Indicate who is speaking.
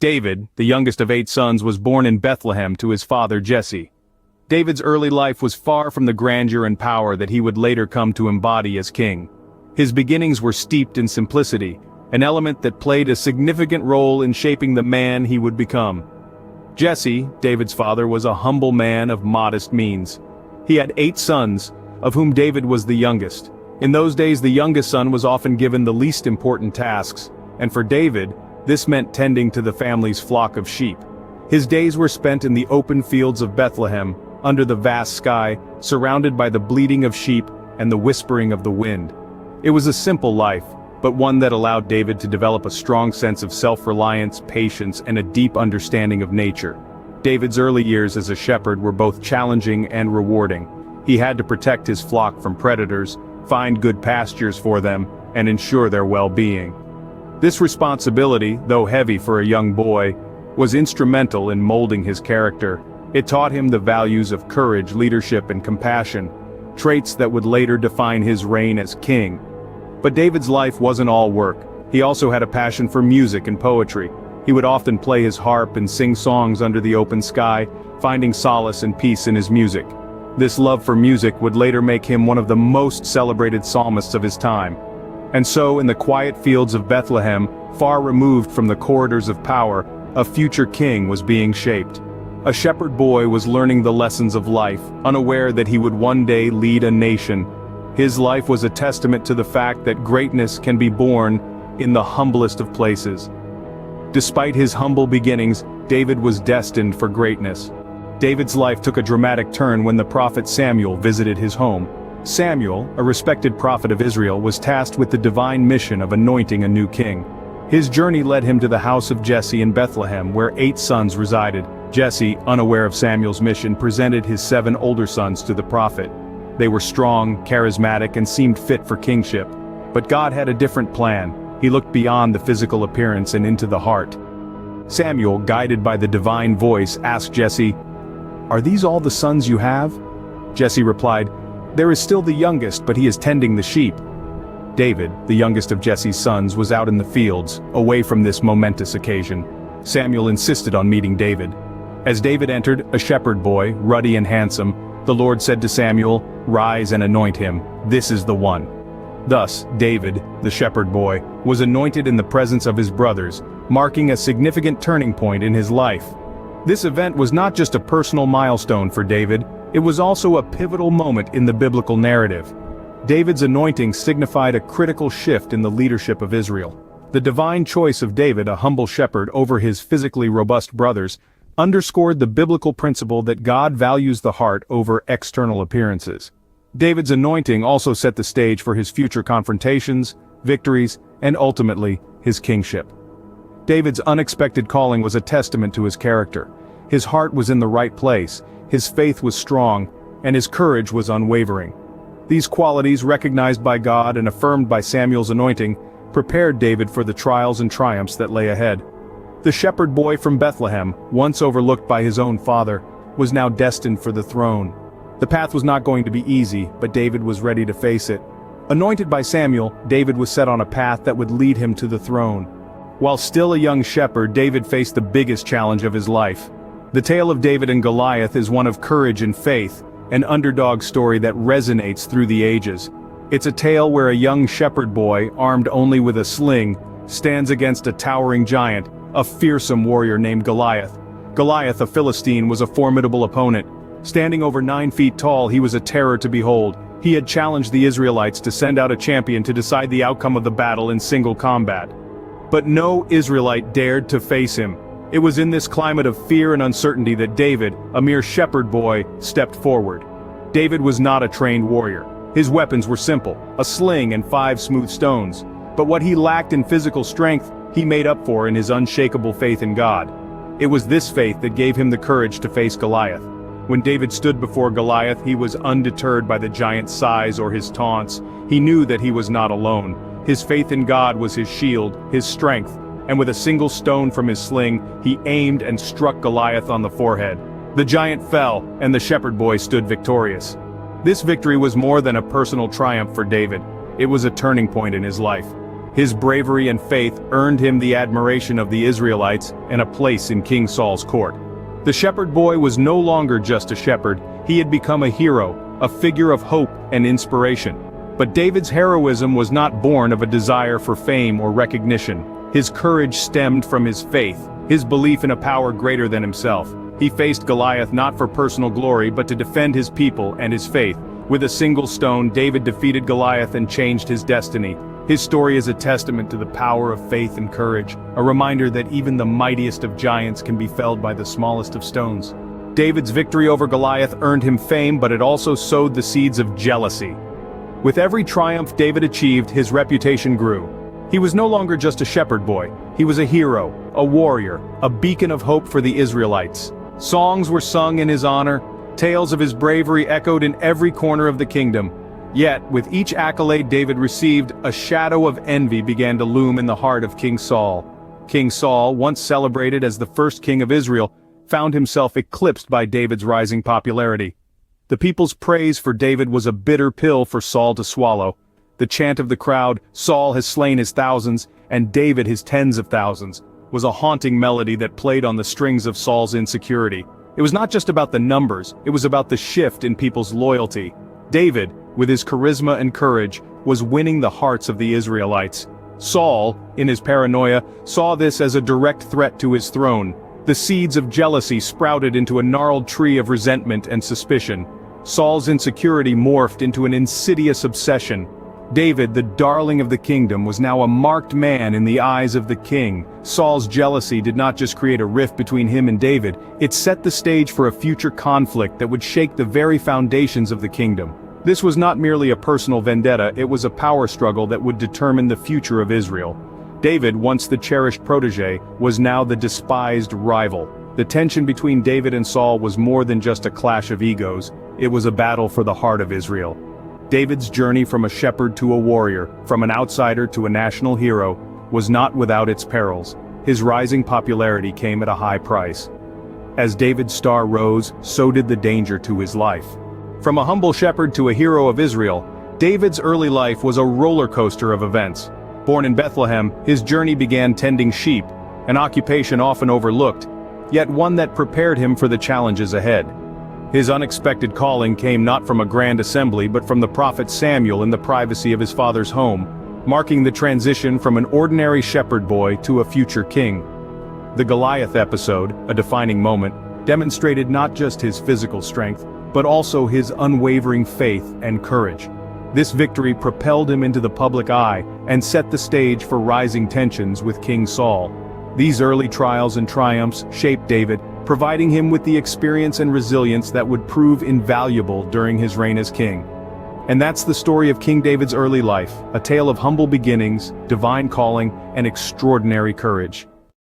Speaker 1: David, the youngest of 8 sons, was born in Bethlehem to his father Jesse. David's early life was far from the grandeur and power that he would later come to embody as king. His beginnings were steeped in simplicity, an element that played a significant role in shaping the man he would become. Jesse, David's father, was a humble man of modest means. He had 8 sons, of whom David was the youngest. In those days, the youngest son was often given the least important tasks, and for David, this meant tending to the family's flock of sheep. His days were spent in the open fields of Bethlehem, under the vast sky, surrounded by the bleating of sheep and the whispering of the wind. It was a simple life, but one that allowed David to develop a strong sense of self-reliance, patience, and a deep understanding of nature. David's early years as a shepherd were both challenging and rewarding. He had to protect his flock from predators, find good pastures for them, and ensure their well-being. This responsibility, though heavy for a young boy, was instrumental in molding his character. It taught him the values of courage, leadership, and compassion, traits that would later define his reign as king. But David's life wasn't all work. He also had a passion for music and poetry. He would often play his harp and sing songs under the open sky, finding solace and peace in his music. This love for music would later make him one of the most celebrated psalmists of his time. And so, in the quiet fields of Bethlehem, far removed from the corridors of power, a future king was being shaped. A shepherd boy was learning the lessons of life, unaware that he would one day lead a nation. His life was a testament to the fact that greatness can be born in the humblest of places. Despite his humble beginnings, David was destined for greatness. David's life took a dramatic turn when the prophet Samuel visited his home. Samuel, a respected prophet of Israel, was tasked with the divine mission of anointing a new king. His journey led him to the house of Jesse in Bethlehem, where 8 sons resided. Jesse, unaware of Samuel's mission, presented his 7 older sons to the prophet. They were strong, charismatic, and seemed fit for kingship. But God had a different plan. He looked beyond the physical appearance and into the heart. Samuel, guided by the divine voice, asked Jesse, "Are these all the sons you have?" Jesse replied, "There is still the youngest, but he is tending the sheep." David, the youngest of Jesse's sons, was out in the fields, away from this momentous occasion. Samuel insisted on meeting David. As David entered, a shepherd boy, ruddy and handsome, the Lord said to Samuel, "Rise and anoint him. This is the one." Thus, David, the shepherd boy, was anointed in the presence of his brothers, marking a significant turning point in his life. This event was not just a personal milestone for David, it was also a pivotal moment in the biblical narrative. David's anointing signified a critical shift in the leadership of Israel. The divine choice of David, a humble shepherd, over his physically robust brothers, underscored the biblical principle that God values the heart over external appearances. David's anointing also set the stage for his future confrontations, victories, and ultimately, his kingship. David's unexpected calling was a testament to his character. His heart was in the right place, his faith was strong, and his courage was unwavering. These qualities, recognized by God and affirmed by Samuel's anointing, prepared David for the trials and triumphs that lay ahead. The shepherd boy from Bethlehem, once overlooked by his own father, was now destined for the throne. The path was not going to be easy, but David was ready to face it. Anointed by Samuel, David was set on a path that would lead him to the throne. While still a young shepherd, David faced the biggest challenge of his life. The tale of David and Goliath is one of courage and faith, an underdog story that resonates through the ages. It's a tale where a young shepherd boy, armed only with a sling, stands against a towering giant, a fearsome warrior named Goliath. Goliath, a Philistine, was a formidable opponent. Standing over 9 feet tall, he was a terror to behold. He had challenged the Israelites to send out a champion to decide the outcome of the battle in single combat. But no Israelite dared to face him. It was in this climate of fear and uncertainty that David, a mere shepherd boy, stepped forward. David was not a trained warrior. His weapons were simple, a sling and 5 smooth stones. But what he lacked in physical strength, he made up for in his unshakable faith in God. It was this faith that gave him the courage to face Goliath. When David stood before Goliath, he was undeterred by the giant's size or his taunts. He knew that he was not alone. His faith in God was his shield, his strength, and with a single stone from his sling, he aimed and struck Goliath on the forehead. The giant fell, and the shepherd boy stood victorious. This victory was more than a personal triumph for David. It was a turning point in his life. His bravery and faith earned him the admiration of the Israelites and a place in King Saul's court. The shepherd boy was no longer just a shepherd, he had become a hero, a figure of hope and inspiration. But David's heroism was not born of a desire for fame or recognition. His courage stemmed from his faith, his belief in a power greater than himself. He faced Goliath not for personal glory but to defend his people and his faith. With a single stone, David defeated Goliath and changed his destiny. His story is a testament to the power of faith and courage, a reminder that even the mightiest of giants can be felled by the smallest of stones. David's victory over Goliath earned him fame, but it also sowed the seeds of jealousy. With every triumph David achieved, his reputation grew. He was no longer just a shepherd boy, he was a hero, a warrior, a beacon of hope for the Israelites. Songs were sung in his honor, tales of his bravery echoed in every corner of the kingdom. Yet, with each accolade David received, a shadow of envy began to loom in the heart of King Saul. King Saul, once celebrated as the first king of Israel, found himself eclipsed by David's rising popularity. The people's praise for David was a bitter pill for Saul to swallow. The chant of the crowd, "Saul has slain his thousands, and David his tens of thousands," was a haunting melody that played on the strings of Saul's insecurity. It was not just about the numbers, it was about the shift in people's loyalty. David, with his charisma and courage, was winning the hearts of the Israelites. Saul, in his paranoia, saw this as a direct threat to his throne. The seeds of jealousy sprouted into a gnarled tree of resentment and suspicion. Saul's insecurity morphed into an insidious obsession. David, the darling of the kingdom, was now a marked man in the eyes of the king. Saul's jealousy did not just create a rift between him and David, it set the stage for a future conflict that would shake the very foundations of the kingdom. This was not merely a personal vendetta, it was a power struggle that would determine the future of Israel. David, once the cherished protege, was now the despised rival. The tension between David and Saul was more than just a clash of egos, it was a battle for the heart of Israel. David's journey from a shepherd to a warrior, from an outsider to a national hero, was not without its perils. His rising popularity came at a high price. As David's star rose, so did the danger to his life. From a humble shepherd to a hero of Israel, David's early life was a roller coaster of events. Born in Bethlehem, his journey began tending sheep, an occupation often overlooked, yet one that prepared him for the challenges ahead. His unexpected calling came not from a grand assembly but from the prophet Samuel in the privacy of his father's home, marking the transition from an ordinary shepherd boy to a future king. The Goliath episode, a defining moment, demonstrated not just his physical strength, but also his unwavering faith and courage. This victory propelled him into the public eye and set the stage for rising tensions with King Saul. These early trials and triumphs shaped David, providing him with the experience and resilience that would prove invaluable during his reign as king. And that's the story of King David's early life, a tale of humble beginnings, divine calling, and extraordinary courage.